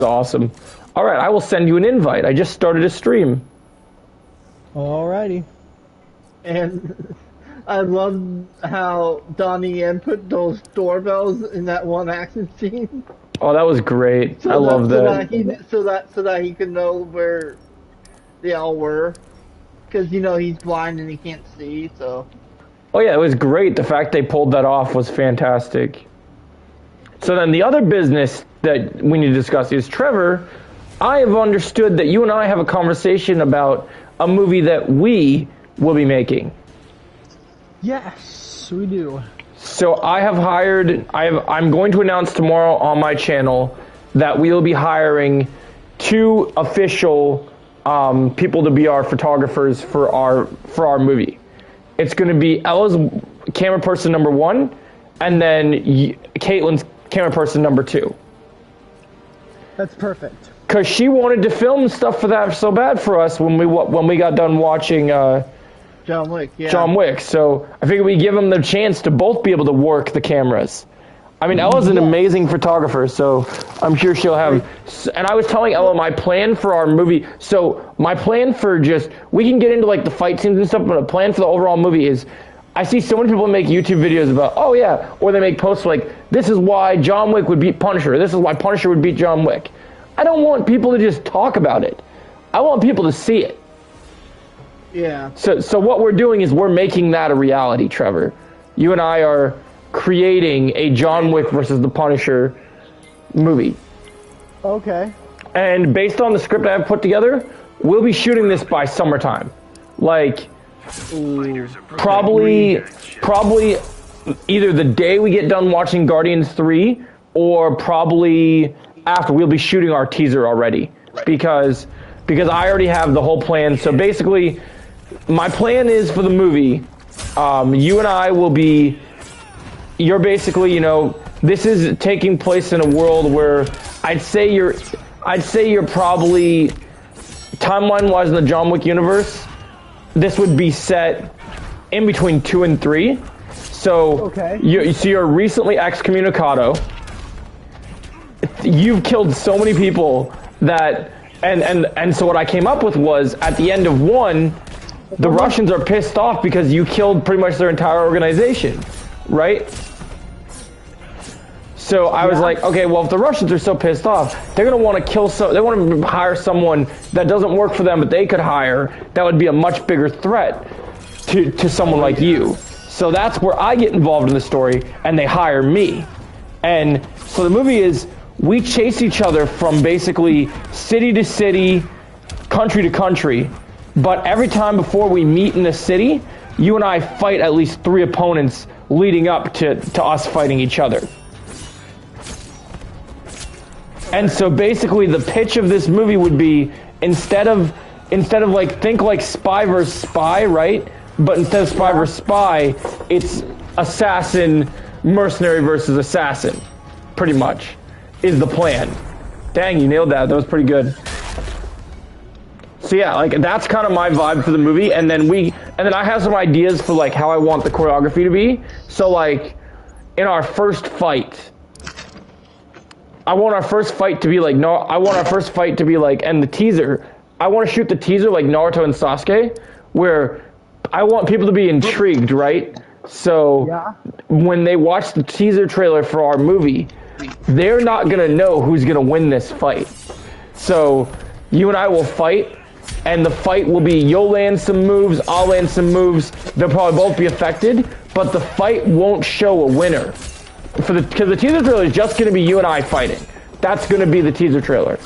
Awesome. All right, I will send you an invite. I just started a stream. Alrighty. And I love how Donnie Yen put those doorbells in that one action scene. Oh, that was great. I love that. So that he could know where they all were, because he's blind and he can't see. So. Oh yeah, it was great. The fact they pulled that off was fantastic. So then the other business that we need to discuss is, Trevor, I have understood that you and I have a conversation about a movie that we will be making. Yes, we do. So I'm going to announce tomorrow on my channel that we will be hiring 2 official people to be our photographers for our movie. It's going to be Ella's camera person number 1, and then Caitlin's camera person number 2. That's perfect. Because she wanted to film stuff for that so bad for us when we got done watching John Wick, yeah. John Wick. So I figured we give them the chance to both be able to work the cameras. I mean, Ella's an amazing photographer, so I'm sure she'll have... And I was telling Ella my plan for our movie. So my plan for we can get into like the fight scenes and stuff, but a plan for the overall movie is, I see so many people make YouTube videos about, oh yeah, or they make posts like, this is why John Wick would beat Punisher. This is why Punisher would beat John Wick. I don't want people to just talk about it. I want people to see it. Yeah. So what we're doing is we're making that a reality, Trevor. You and I are creating a John Wick versus the Punisher movie. Okay. And based on the script I have put together, we'll be shooting this by summertime. Like, probably either the day we get done watching Guardians 3 or probably after. We'll be shooting our teaser already because I already have the whole plan. So basically, my plan is for the movie, you and I will be, you're basically, this is taking place in a world where I'd say you're probably, timeline-wise in the John Wick universe, this would be set in between 2 and 3. So, okay. You're recently excommunicado. You've killed so many people that, and so what I came up with was, at the end of 1, the Russians are pissed off because you killed pretty much their entire organization, right? So I was like, okay, well, if the Russians are so pissed off, they're going to want to they want to hire someone that doesn't work for them, but they could hire, that would be a much bigger threat to someone like you. So that's where I get involved in the story, and they hire me. And so the movie is, we chase each other from basically city to city, country to country, but every time before we meet in the city, you and I fight at least 3 opponents leading up to us fighting each other. And so basically the pitch of this movie would be, instead of like, think like spy versus spy, right? But instead of spy versus spy, it's assassin, mercenary versus assassin, pretty much, is the plan. Dang, you nailed that. That was pretty good. So yeah, like, that's kind of my vibe for the movie, and then I have some ideas for like how I want the choreography to be. So like, in our first fight, I want our first fight to be like, and the teaser, I want to shoot the teaser like Naruto and Sasuke, where I want people to be intrigued, right? So when they watch the teaser trailer for our movie, they're not going to know who's going to win this fight. So you and I will fight, and the fight will be, you'll land some moves, I'll land some moves, they'll probably both be affected, but the fight won't show a winner. Because the teaser trailer is just going to be you and I fighting. That's going to be the teaser trailer.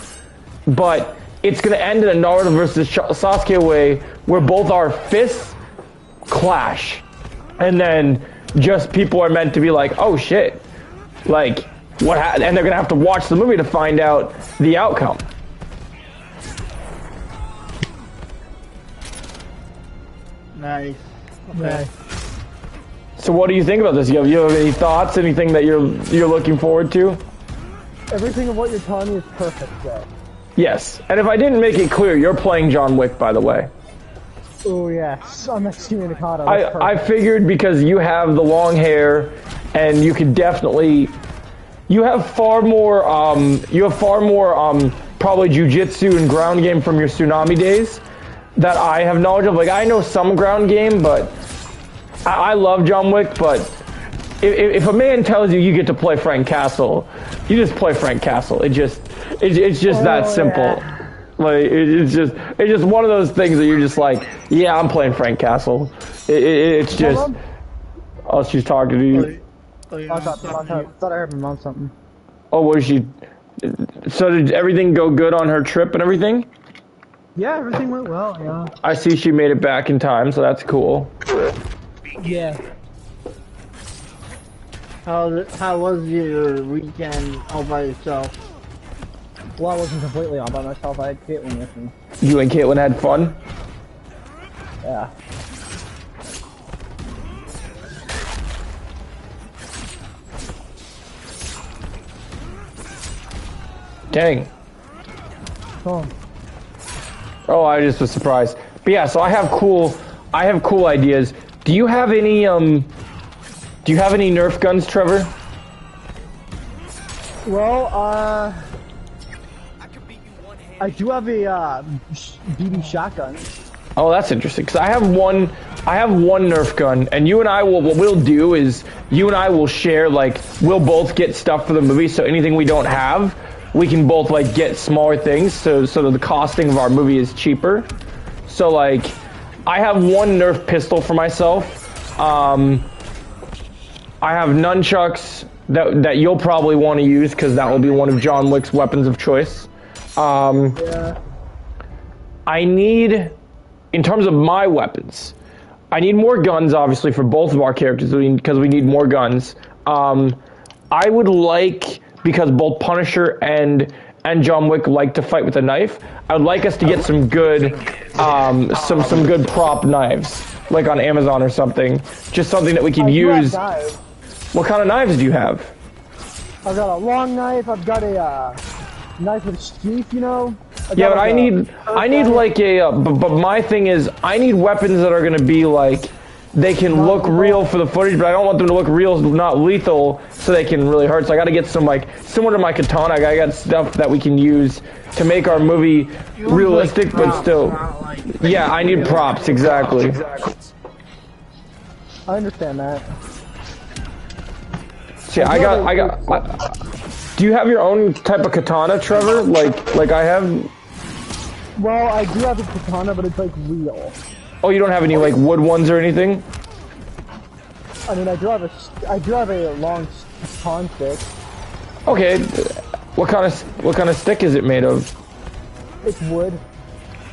But it's going to end in a Naruto versus Sasuke way, where both our fists clash. And then just people are meant to be like, oh shit. Like, what happened? And they're going to have to watch the movie to find out the outcome. Nice. Okay. Nice. So what do you think about this? You have any thoughts? Anything that you're looking forward to? Everything of what you're telling me is perfect, Joe. Yes. And if I didn't make it clear, you're playing John Wick, by the way. Oh yes, I'm excommunicado. I figured because you have the long hair, and you could definitely, you have far more probably jujitsu and ground game from your Tsunami days that I have knowledge of. Like I know some ground game, but I love John Wick, but if a man tells you you get to play Frank Castle, you just play Frank Castle. It's just that simple. Yeah. Like it's just one of those things that you're just like, yeah, I'm playing Frank Castle. It's just, oh, she's talking to you. I thought I heard my mom something. Oh, was she? So did everything go good on her trip and everything? Yeah, everything went well. Yeah. I see she made it back in time, so that's cool. Yeah. How was your weekend all by yourself? Well, I wasn't completely all by myself. I had Caitlin with me. You and Caitlin had fun? Yeah. Dang. Oh. Oh, I just was surprised. But yeah, so I have cool ideas. Do you have any Nerf guns, Trevor? Well, I do have a BB shotgun. Oh, that's interesting. Cause I have one Nerf gun, and you and I will. What we'll do is you and I will share. Like we'll both get stuff for the movie. So anything we don't have, we can both like get smaller things. So that the costing of our movie is cheaper. So like, I have one Nerf pistol for myself. I have nunchucks that you'll probably want to use because that will be one of John Wick's weapons of choice. Yeah. I need, in terms of my weapons, I need more guns, obviously, for both of our characters because we need more guns. I would like, because both Punisher and John Wick like to fight with a knife, I would like us to get some good, some good prop knives, like on Amazon or something. Just something that we can use. What kind of knives do you have? I've got a long knife. I've got a knife with sheath, you know. Yeah, but I need like a. But my thing is, I need weapons that are gonna be like, they can look real for the footage, but I don't want them to look real, not lethal, so they can really hurt. So I got to get some like similar to my katana. I got stuff that we can use to make our movie realistic, but still. Yeah, I need props exactly. I understand that. See, I got. Do you have your own type of katana, Trevor? Like I have? Well, I do have a katana, but it's like real. Oh, you don't have any like wood ones or anything? I mean, I do have a long pawn stick. Okay, what kind of stick is it made of? It's wood.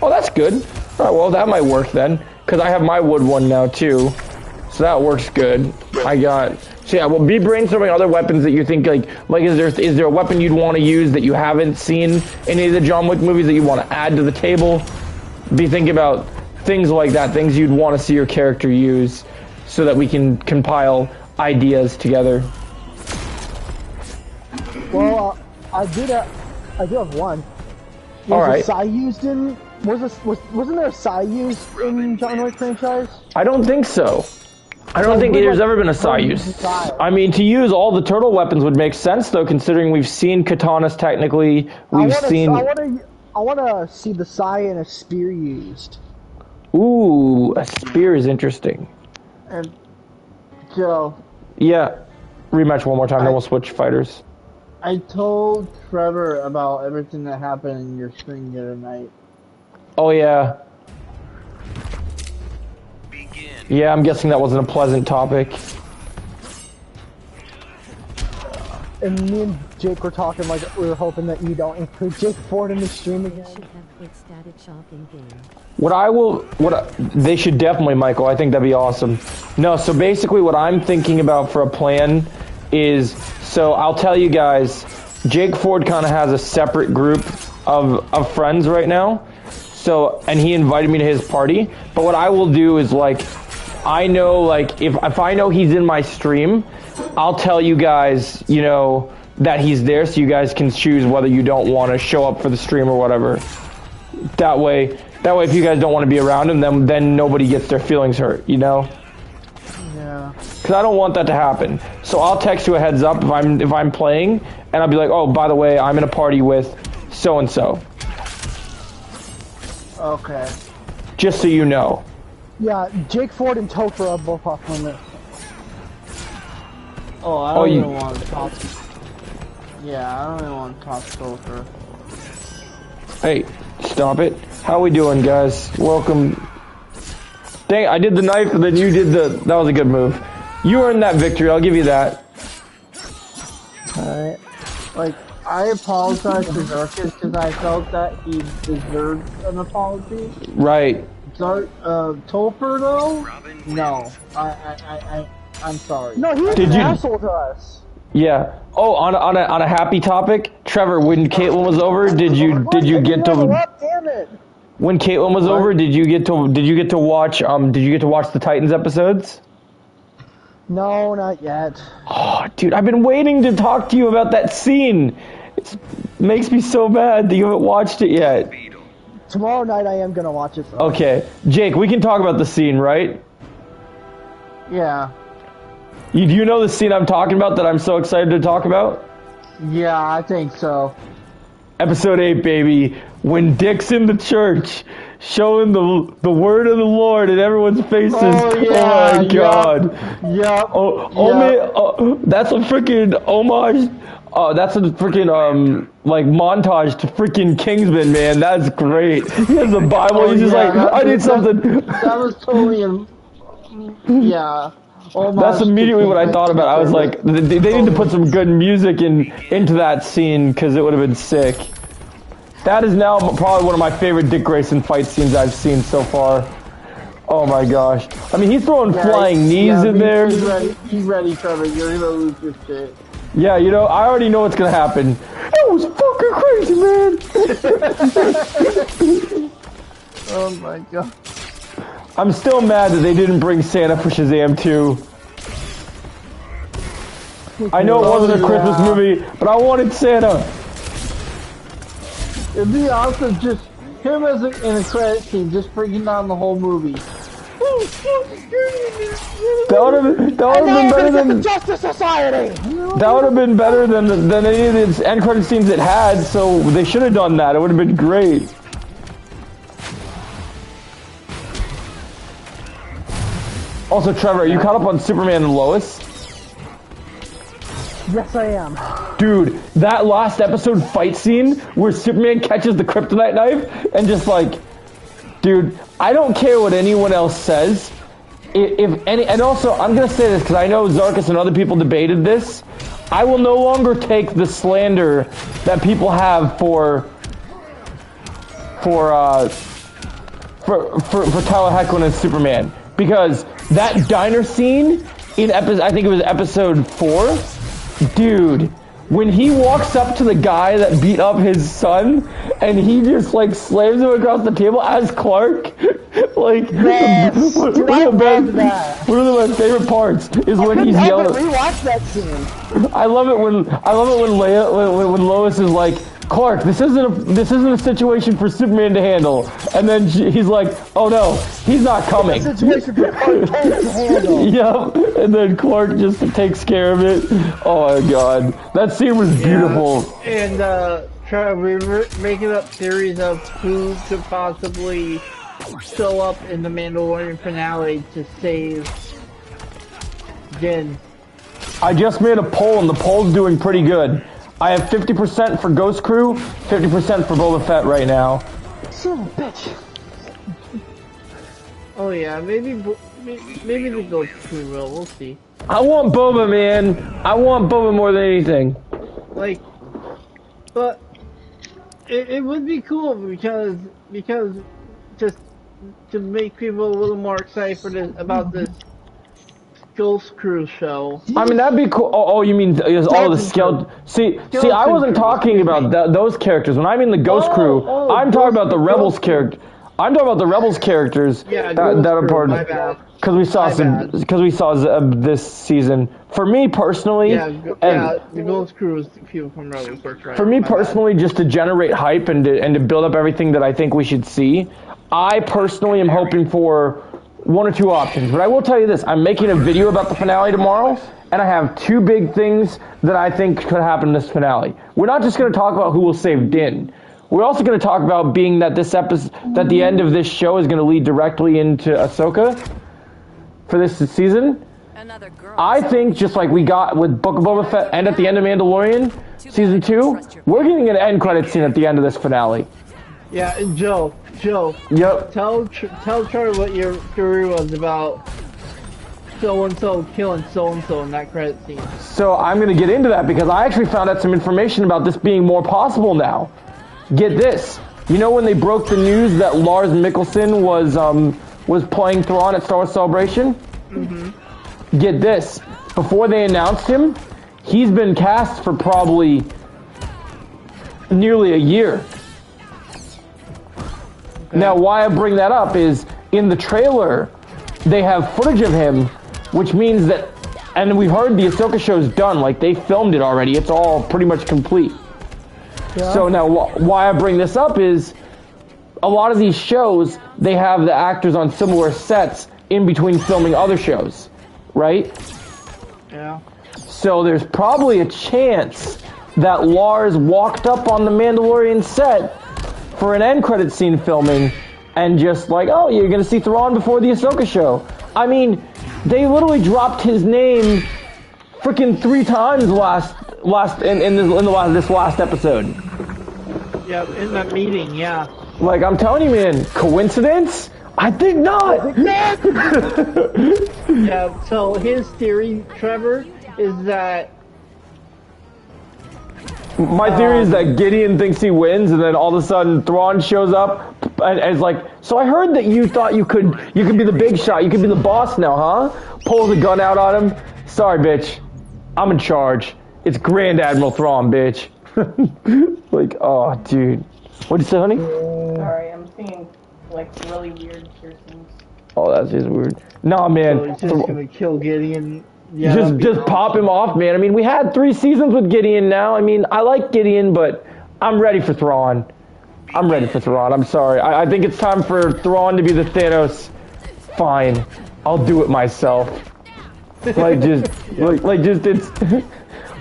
Oh, that's good. All right, well that might work then, because I have my wood one now too, so that works good. So yeah, well, be brainstorming other weapons that you think like is there a weapon you'd want to use that you haven't seen in any of the John Wick movies that you want to add to the table? Be thinking about things like that, things you'd want to see your character use, so that we can compile ideas together. Well, I do have one. All right. Wasn't there a Psy used in John Wick franchise? I don't think so. I don't think there's ever been a Psy use. I mean, to use all the turtle weapons would make sense, though, considering we've seen katanas technically. I want to see the Psy and a spear used. Ooh, a spear is interesting. And Joe. Yeah. Rematch one more time, then we'll switch fighters. I told Trevor about everything that happened in your stream the other night. Oh, yeah. Yeah, I'm guessing that wasn't a pleasant topic. And me and Jake were talking like we were hoping that you don't include Jake Ford in the stream again. They should definitely, Michael. I think that'd be awesome. No, so basically what I'm thinking about for a plan is, so I'll tell you guys, Jake Ford kind of has a separate group of friends right now. So, and he invited me to his party. But what I will do is like, I know like if I know he's in my stream, I'll tell you guys, you know, that he's there, so you guys can choose whether you don't want to show up for the stream or whatever. That way if you guys don't want to be around him, then nobody gets their feelings hurt, you know? Yeah. because I don't want that to happen. So I'll text you a heads up if I'm playing, and I'll be like, oh, by the way, I'm in a party with so and so. Okay. Just so you know. Yeah, Jake Ford and Topher are both off limits. Oh, I don't even want to talk. Yeah, I don't even want to talk to her. Hey, stop it. How we doing, guys? Welcome. Dang, I did the knife, and then you did the... That was a good move. You earned that victory, I'll give you that. Alright. Like, I apologize to Zarkus because I felt that he deserved an apology. Right. Topher, though? No. I'm sorry. No, he was an asshole to us. Yeah. Oh, on a happy topic, Trevor. When Caitlin was over, did you get to? Damn it! When Caitlin was over, did you get to watch the Titans episodes? No, not yet. Oh, dude, I've been waiting to talk to you about that scene. It makes me so mad that you haven't watched it yet. Tomorrow night I am gonna watch it. Though. Okay, Jake, we can talk about the scene, right? Yeah. Do you know the scene I'm talking about that I'm so excited to talk about? Yeah, I think so. Episode 8, baby. When Dick's in the church, showing the word of the Lord in everyone's faces. Oh, yeah, oh my God. Yep. Man, that's a freaking homage. That's a freaking like montage to freaking Kingsman, man. That's great. He has the Bible. He's just like, I need something. That was totally, yeah. That's immediately what I thought about. I was like, they need to put some good music into that scene because it would have been sick. That is now probably one of my favorite Dick Grayson fight scenes I've seen so far. Oh my gosh. I mean, he's throwing flying knees in there. He's ready, Trevor. You're gonna lose your shit. Yeah, you know, I already know what's gonna happen. That was fucking crazy, man. Oh my God. I'm still mad that they didn't bring Santa for Shazam 2. I know it wasn't a Christmas movie, but I wanted Santa. It'd be awesome just him in a credit scene, just breaking down the whole movie. That would have been better than Justice Society. That would have been better than any of the end credit scenes it had. So they should have done that. It would have been great. Also, Trevor, are you caught up on Superman and Lois? Yes, I am. Dude, that last episode fight scene where Superman catches the kryptonite knife and just like, dude, I don't care what anyone else says. And also, I'm gonna say this because I know Zarkus and other people debated this. I will no longer take the slander that people have for Tyler Hoechlin as Superman, because that diner scene in I think it was episode 4, dude, when he walks up to the guy that beat up his son and he just like slams him across the table as Clark, like yes, one of my favorite parts is when he's yelling. Rewatch that scene. I love it when when Lois is like, Clark, this isn't a situation for Superman to handle, and then he's like, oh no, he's not coming. It's a situation for Clark Kent to handle. Yep, and then Clark just takes care of it. Oh my God, that scene was beautiful. And we're making up theories of who could possibly show up in the Mandalorian finale to save Din. I just made a poll, and the poll's doing pretty good. I have 50% for Ghost Crew, 50% for Boba Fett right now. Son of a bitch. Oh yeah, maybe the Ghost Crew will. We'll see. I want Boba, man. I want Boba more than anything. Like, but it would be cool because just to make people a little more excited for about this Ghost Crew show. I mean, that'd be cool. Oh, you mean all the skeleton? See, I wasn't talking about those characters. When I mean the Ghost Crew, I'm talking about the Rebels character. I'm talking about the Rebels characters that are part of. Because we saw this season. For me personally, the Ghost Crew is people from Rebels. Right, for me personally, just to generate hype and to build up everything that I think we should see, I personally am hoping for one or two options. But I will tell you this: I'm making a video about the finale tomorrow, and I have two big things that I think could happen in this finale. We're not just going to talk about who will save Din. We're also going to talk about being that this episode, that the end of this show is going to lead directly into Ahsoka for this season. Another girl. I think just like we got with Book of Boba Fett and at the end of Mandalorian season 2, we're getting an end credit scene at the end of this finale. Yeah, and Joe. Yep. Tell Charlie what your theory was about so and so killing so and so in that credit scene. So I'm going to get into that because I actually found out some information about this being more possible now. Get this. You know when they broke the news that Lars Mikkelsen was playing Thrawn at Star Wars Celebration? Mm-hmm. Get this. Before they announced him, he's been cast for probably nearly a year. Okay. Now, why I bring that up is in the trailer, they have footage of him, which means that, and we heard the Ahsoka show's done, like they filmed it already. It's all pretty much complete. Yeah. So now, why I bring this up is a lot of these shows, they have the actors on similar sets in between filming other shows, right? Yeah. So there's probably a chance that Lars walked up on the Mandalorian set for an end credit scene filming and just like, oh, you're going to see Thrawn before the Ahsoka show. I mean, they literally dropped his name freaking 3 times in this last episode. Yeah, in that meeting, yeah. Like, I'm telling you, man, coincidence? I think not. Yeah, so his theory, Trevor, is that... My theory is that Gideon thinks he wins, and then all of a sudden Thrawn shows up and is like, so I heard that you thought you could be the big shot, you could be the boss now, huh? Pulls a gun out on him. Sorry, bitch. I'm in charge. It's Grand Admiral Thrawn, bitch. Like, oh, dude. What'd you say, honey? Sorry, I'm seeing, like, really weird piercings. Oh, that's just weird. Nah, man. So he's just gonna kill Gideon. Yeah, just pop him off, man. I mean, we had 3 seasons with Gideon now. I mean, I like Gideon, but I'm ready for Thrawn. I'm ready for Thrawn. I'm sorry. I think it's time for Thrawn to be the Thanos. Fine. I'll do it myself. Like, just, it's...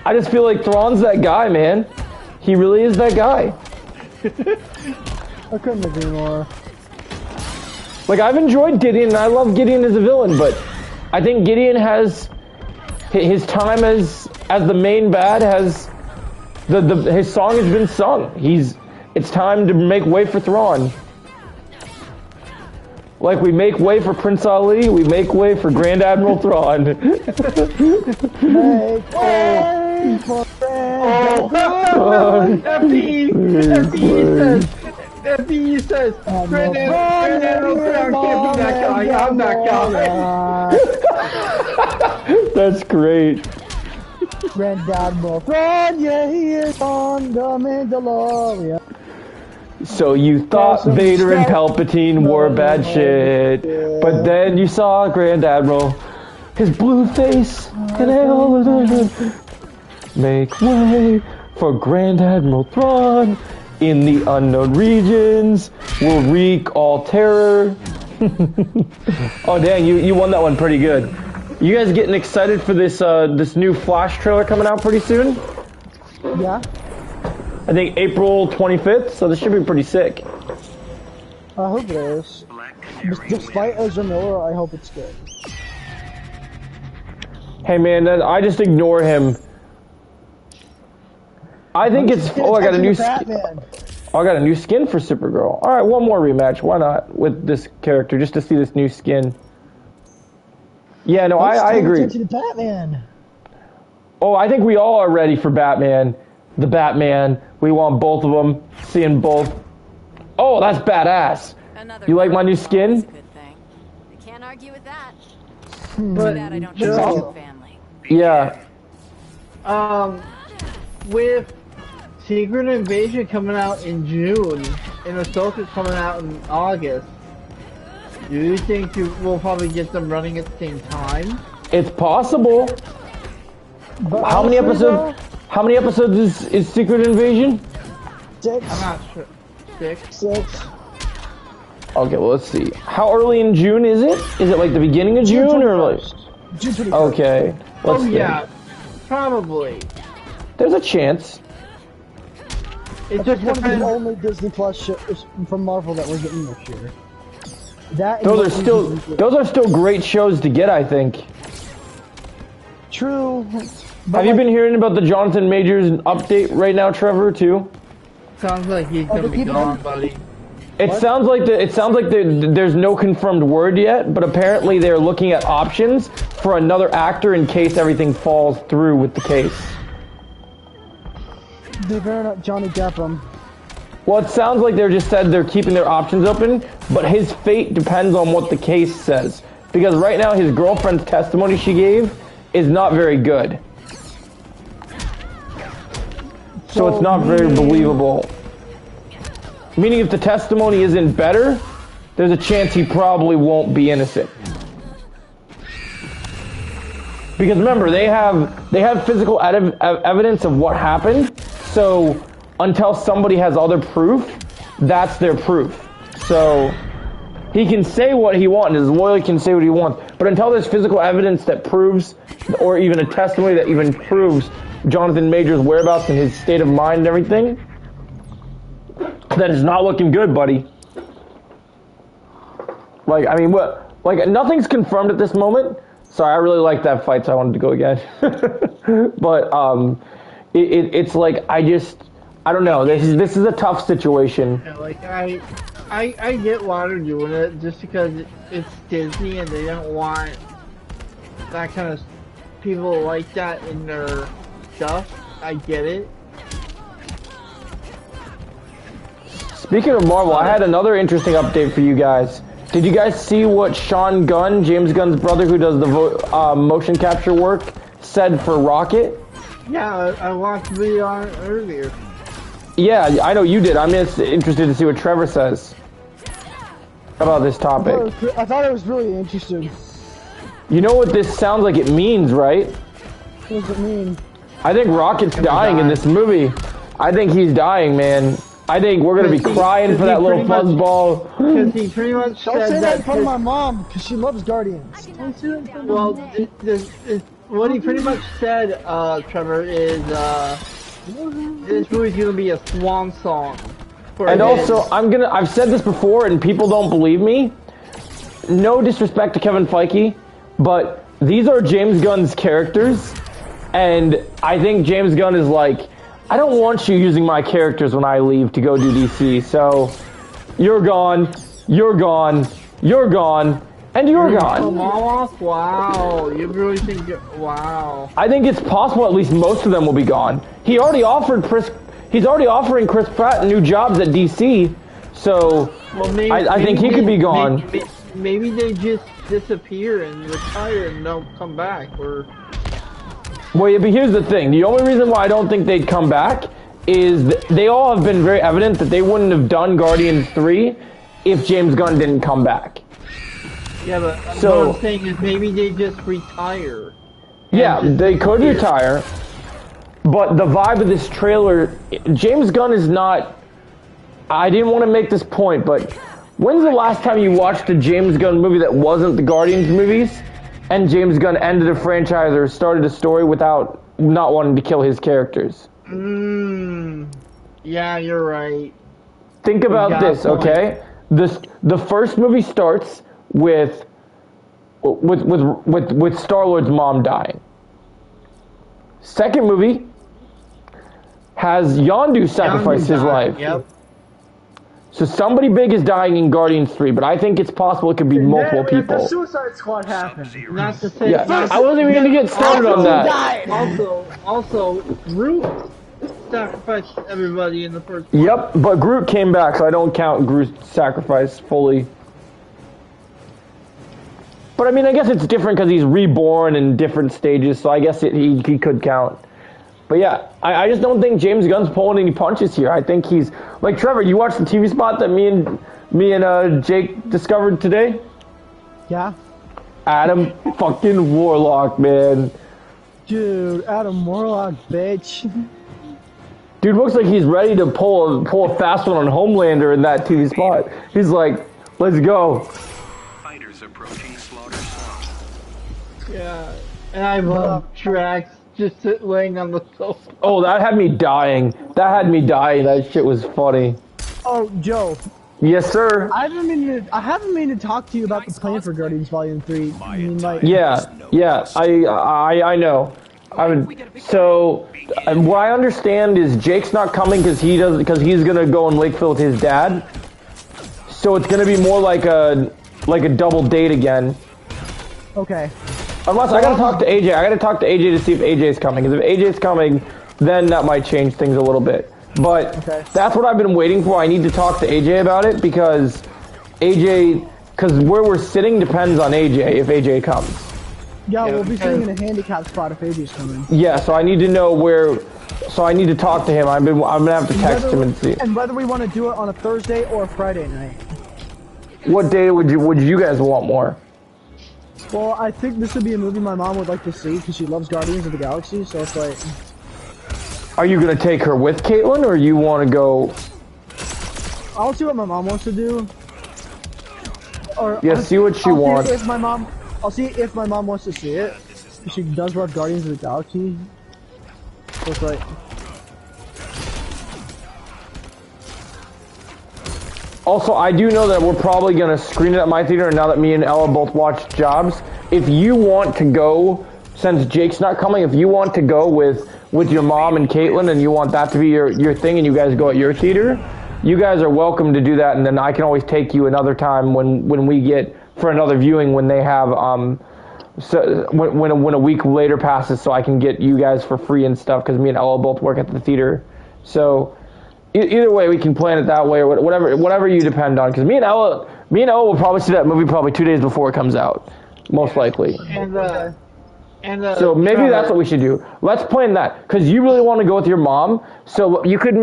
I just feel like Thrawn's that guy, man. He really is that guy. I couldn't agree more. Like, I've enjoyed Gideon, and I love Gideon as a villain, but I think Gideon has... His time as the main bad has... His song has been sung. It's time to make way for Thrawn. Like we make way for Prince Ali, we make way for Grand Admiral Thrawn. Make way for FDE says, Grand Admiral Thrawn can't be that guy. I'm that guy. That's great. Grand Admiral Thrawn, yeah, he is on the Mandalorian. So you thought Vader and Palpatine were bad shit, but then you saw Grand Admiral, his blue face, and all of them. Make way for Grand Admiral Thrawn in the unknown regions. Will wreak all terror. Oh dang, you won that one pretty good. You guys getting excited for this this new Flash trailer coming out pretty soon? Yeah. I think April 25th, so this should be pretty sick. I hope it is. Despite Ezra Miller, I hope it's good. Hey man, I just ignore him. I think it's... Oh, I got a new skin. Oh, I got a new skin for Supergirl. Alright, one more rematch. Why not? With this character, just to see this new skin. Yeah, no, I agree. To the Batman. Oh, I think we all are ready for Batman. The Batman. We want both of them. Seeing both. Oh, that's badass. You like my new skin? Good thing. I can't argue with that. But I don't have family. Yeah. With Secret Invasion coming out in June and Ahsoka coming out in August, do you think we'll probably get them running at the same time? It's possible. But How many episodes? How many episodes is Secret Invasion? 6. I'm not sure. 6? 6. Okay, well, let's see. How early in June is it? Is it like the beginning of June or like? June 21st. Okay. Let's Oh see. yeah, probably. There's a chance. It That's just one of the depends. only Disney Plus shows from Marvel that we're getting this year. That Those and those are still great shows to get, I think. true. But Have you like, been hearing about the Jonathan Majors update right now, Trevor? Too. Sounds like he's the gonna be people- gone, buddy. It sounds like there's no confirmed word yet, but apparently they're looking at options for another actor in case everything falls through with the case. they're better not Johnny Depp him. Well, it sounds like they're just said they're keeping their options open, but his fate depends on what the case says. Because right now his girlfriend's testimony she gave is not very good. So it's not very believable. Meaning if the testimony isn't better, there's a chance he probably won't be innocent. Because remember, they have physical evidence of what happened, so until somebody has other proof, that's their proof. So he can say what he wants, his lawyer can say what he wants, but until there's physical evidence that proves, or even a testimony that even proves Jonathan Majors' whereabouts and his state of mind and everything, that is not looking good, buddy. Like, I mean, what? Like, nothing's confirmed at this moment. Sorry, I really liked that fight, so I wanted to go again. But it's like I don't know. This is a tough situation. Yeah, like I get why they're doing it just because it's Disney and they don't want that kind of people like that in their stuff. I get it. Speaking of Marvel, I had another interesting update for you guys. Did you guys see what Sean Gunn, James Gunn's brother who does the motion capture work, said for Rocket? Yeah, I watched the video on it earlier. Yeah, I know you did. I'm just interested to see what Trevor says about this topic. I thought it was really interesting. You know what this sounds like it means, right? What does it mean? I think Rocket's dying in this movie. I think he's dying, man. I think we're gonna be crying for that little fuzzball. Because he pretty much Don't say said that in front of that. my mom, because she loves Guardians. Don't say that in front of Well, my what he pretty much said, Trevor, is this movie's gonna be a swan song. For And his- also, I've said this before and people don't believe me. No disrespect to Kevin Feige, but these are James Gunn's characters, and I think James Gunn is like, I don't want you using my characters when I leave to go do DC, so you're gone, you're gone, you're gone, and you're Come gone. off? Wow, you really think? Wow. I think it's possible at least most of them will be gone. He's already offering Chris Pratt new jobs at DC, so Well, maybe, I think he could be gone. Maybe they just disappear and retire and don't come back, or Well, yeah, but here's the thing. The only reason why I don't think they'd come back is they all have been very evident that they wouldn't have done Guardians 3 if James Gunn didn't come back. yeah. But So- what I'm saying is maybe they just retire. Yeah, they could retire, but the vibe of this trailer, James Gunn is not... I didn't want to make this point, but when's the last time you watched a James Gunn movie that wasn't the Guardians movies, and James Gunn ended a franchise or started a story without not wanting to kill his characters? Yeah, you're right. Think about got a this, point. okay? The first movie starts with Star-Lord's mom dying. Second movie has Yondu sacrifice his life. Yep. So somebody big is dying in Guardians 3, but I think it's possible it could be multiple The people. Suicide Squad happened. Not to say. Yeah, not I wasn't even going to get started on that. Also, Groot sacrificed everybody in the first one. Yep, but Groot came back, so I don't count Groot's sacrifice fully. But I mean, I guess it's different because he's reborn in different stages, so I guess he could count. But yeah, I just don't think James Gunn's pulling any punches here. I think he's like Trevor. You watched the TV spot that me and Jake discovered today? Yeah? Adam fucking Warlock, man. Dude, Adam Warlock, bitch. Dude looks like he's ready to pull a fast one on Homelander in that TV spot. He's like, Let's go. Fighters approaching Slaughter Swamp. Yeah, and I love Drax just laying on the sofa. Oh, that had me dying. That shit was funny. Oh, Joe. Yes, sir. I haven't mean to talk to you about the plan for Guardians Volume 3. I mean, like, Yeah. I know. So what I understand is Jake's not coming because he's gonna go in Lakeville with his dad. So it's gonna be more like a double date again. okay. Unless I gotta talk to AJ. I gotta talk to AJ to see if AJ's coming. Because if AJ's coming, then that might change things a little bit. But that's what I've been waiting for. I need to talk to AJ about it because where we're sitting depends on AJ if AJ comes. Yeah, we'll be sitting in a handicap spot if AJ's coming. Yeah, so I need to know where. So I need to talk to him. I'm gonna have to text him and see. And whether we want to do it on a Thursday or a Friday night. What day would you guys want more? Well, I think this would be a movie my mom would like to see because she loves Guardians of the Galaxy. So it's like. Are you gonna take her with Caitlin, or you want to go? I'll see what my mom wants to do. Or Yeah, see what she wants. I'll see if my mom wants to see it. She does love Guardians of the Galaxy. So it's like. Also, I do know that we're probably gonna screen it at my theater. And now that me and Ella both watched Jobs, if you want to go, since Jake's not coming, if you want to go with your mom and Caitlin, and you want that to be your thing, and you guys go at your theater, you guys are welcome to do that. And then I can always take you another time when we get for another viewing when they have so when a week later passes, so I can get you guys for free and stuff because me and Ella both work at the theater. So either way, we can plan it that way or whatever you depend on. Because me and Ella will probably see that movie probably 2 days before it comes out, most likely. So maybe that's what we should do. Let's plan that because you really want to go with your mom. So you could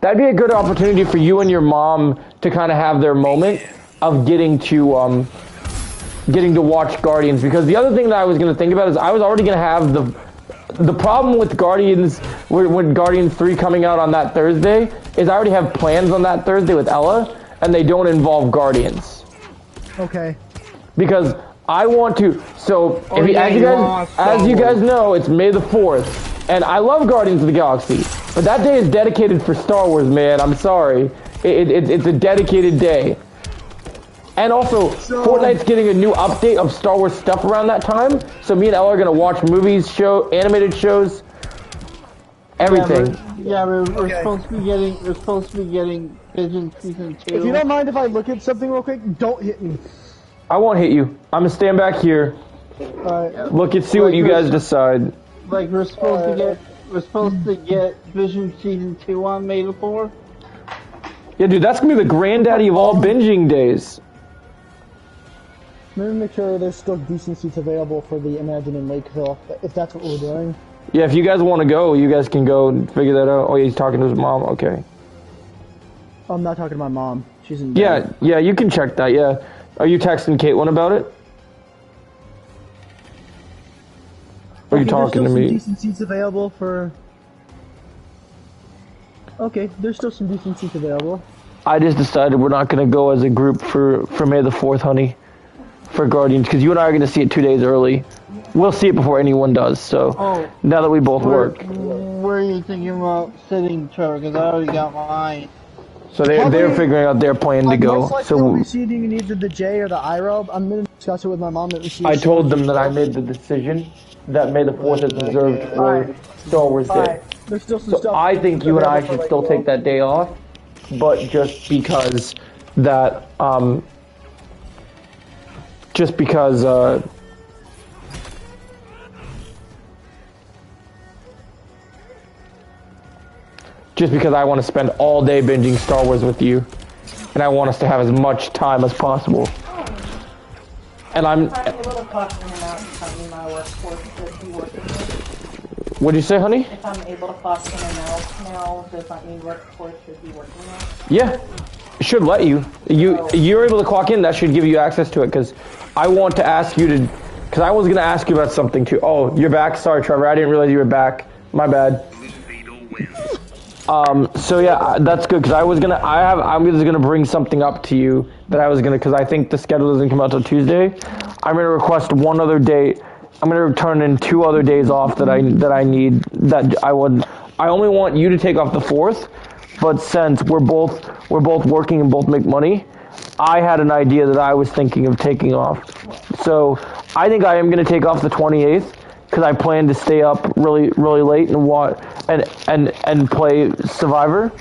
that'd be a good opportunity for you and your mom to kind of have their moment of getting to watch Guardians. Because the other thing that I was going to think about is I was already going to have the problem with Guardians when Guardians 3 coming out on that Thursday is I already have plans on that Thursday with Ella and they don't involve Guardians. Okay. Because I want to. So as you guys know, it's May the 4th, and I love Guardians of the Galaxy, but that day is dedicated for Star Wars, man. I'm sorry, it's a dedicated day. And also, Fortnite's getting a new update of Star Wars stuff around that time, so me and Ella are gonna watch movies, animated shows, everything. We're supposed to be getting Vision Season 2. If you don't mind if I look at something real quick, don't hit me. I won't hit you. I'm gonna stand back here. Look and see what you guys decide. Like we're supposed to get Vision Season 2 on May the 4th. Yeah, dude, that's gonna be the granddaddy of all binging days. Maybe make sure there's still decent seats available for the Imagine in Lakeville, if that's what we're doing. Yeah, if you guys want to go, you guys can go and figure that out. Oh, he's talking to his mom. Okay. I'm not talking to my mom. She's in bed. Yeah, you can check that. Yeah. Are you texting Caitlin about it? Or are you talking to me? There's still some decent seats available for... Okay, there's still some decent seats available. I just decided we're not going to go as a group for May the 4th, honey. For Guardians, because you and I are going to see it 2 days early. We'll see it before anyone does, so now that we both work. Where are you thinking about sitting, Trevor? Because I already got mine. So they're figuring out their plan to go. So we'll be seating in either the J or the I row. I'm going to discuss it with my mom. I told them that I made the decision that May the 4th is reserved for Star Wars Day. There's still some so stuff I think you and I should still take that day off, but just because that just because I want to spend all day binging Star Wars with you, and I want us to have as much time as possible. And I'm able to clock in and out and tell me my workforce should be working. What'd you say, honey? If I'm able to clock in and out now, does that mean workforce should be working now? Yeah, it should let you. You're able to clock in. That should give you access to it. Because I want to ask you to. Because I was gonna ask you about something too. Oh, you're back. Sorry, Trevor. I didn't realize you were back. My bad. So yeah, that's good because I'm just gonna bring something up to you that I was gonna because I think the schedule doesn't come out till Tuesday. I'm gonna request one other date. I'm gonna turn in 2 other days off that I need that I only want you to take off the 4th, but since we're both working and both make money, I had an idea that I was thinking of taking off. So I think I am gonna take off the 28th. Because I plan to stay up really late and play Survivor.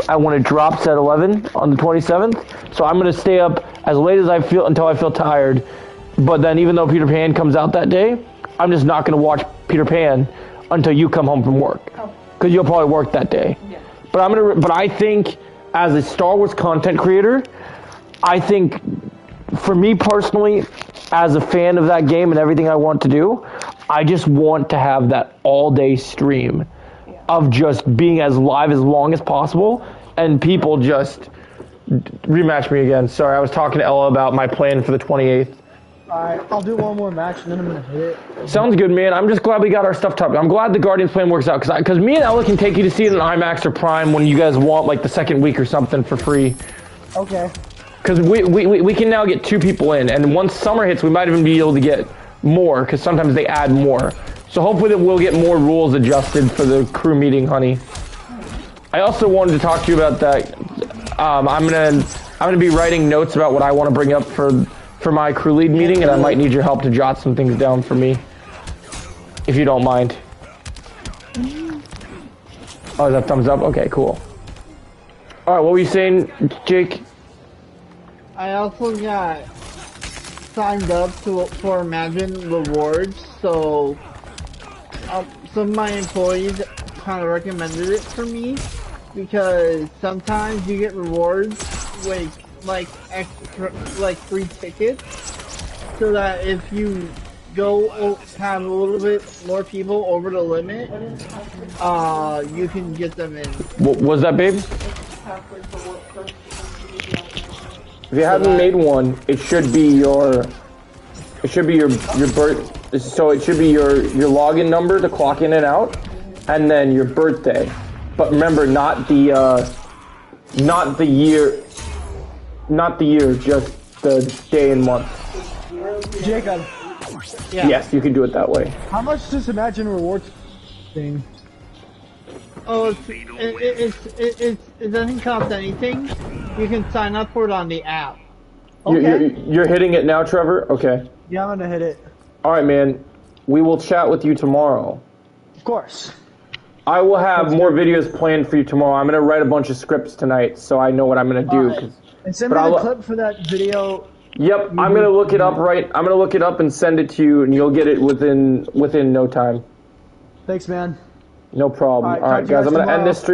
And when it drops at 11 on the 27th, so I'm gonna stay up as late as I feel until I feel tired. But then, even though Peter Pan comes out that day, I'm just not gonna watch Peter Pan until you come home from work, because you'll probably work that day. Yeah. But I think as a Star Wars content creator, I think for me personally, as a fan of that game and everything I want to do, I just want to have that all-day stream of just being as live as long as possible, and people just rematch me again. Sorry, I was talking to Ella about my plan for the 28th. Alright, I'll do one more match and then I'm gonna hit it. Sounds good, man. I'm just glad we got our stuff topped. I'm glad the Guardians plan works out, because me and Ella can take you to see it in IMAX or Prime when you guys want, like, the second week or something for free. Okay. Because we can now get 2 people in, and once summer hits, we might even be able to get more, because sometimes they add more. So hopefully that we'll get more rules adjusted for the crew meeting, honey. I also wanted to talk to you about that. I'm gonna be writing notes about what I want to bring up for my crew lead meeting, and I might need your help to jot some things down for me, if you don't mind. Oh, is that thumbs up? Okay, cool. All right, what were you saying, Jake? I also got signed up for Imagine Rewards, so some of my employees kind of recommended it for me, because sometimes you get rewards with like extra, like free tickets, so that if you go have a little bit more people over the limit, you can get them in. What was that, babe? If you haven't made one, it should be your birth. So it should be your login number to clock in and out, and then your birthday. But remember, not the year, just the day and month. Jacob, Yeah. Yes, you can do it that way. how much does Imagine Rewards thing? Oh, it doesn't cost anything. You can sign up for it on the app. Okay. You're hitting it now, Trevor? Okay. Yeah, I'm gonna hit it. All right, man. We will chat with you tomorrow. Of course. I will have more videos planned for you tomorrow. I'm gonna write a bunch of scripts tonight, so I know what I'm gonna do. Alright. And send me but the I'll- clip for that video. Yep, I'm gonna look it up I'm gonna look it up and send it to you, and you'll get it within no time. Thanks, man. No problem. Alright, All right, talk to you guys. guys I'm gonna end tomorrow. this stream.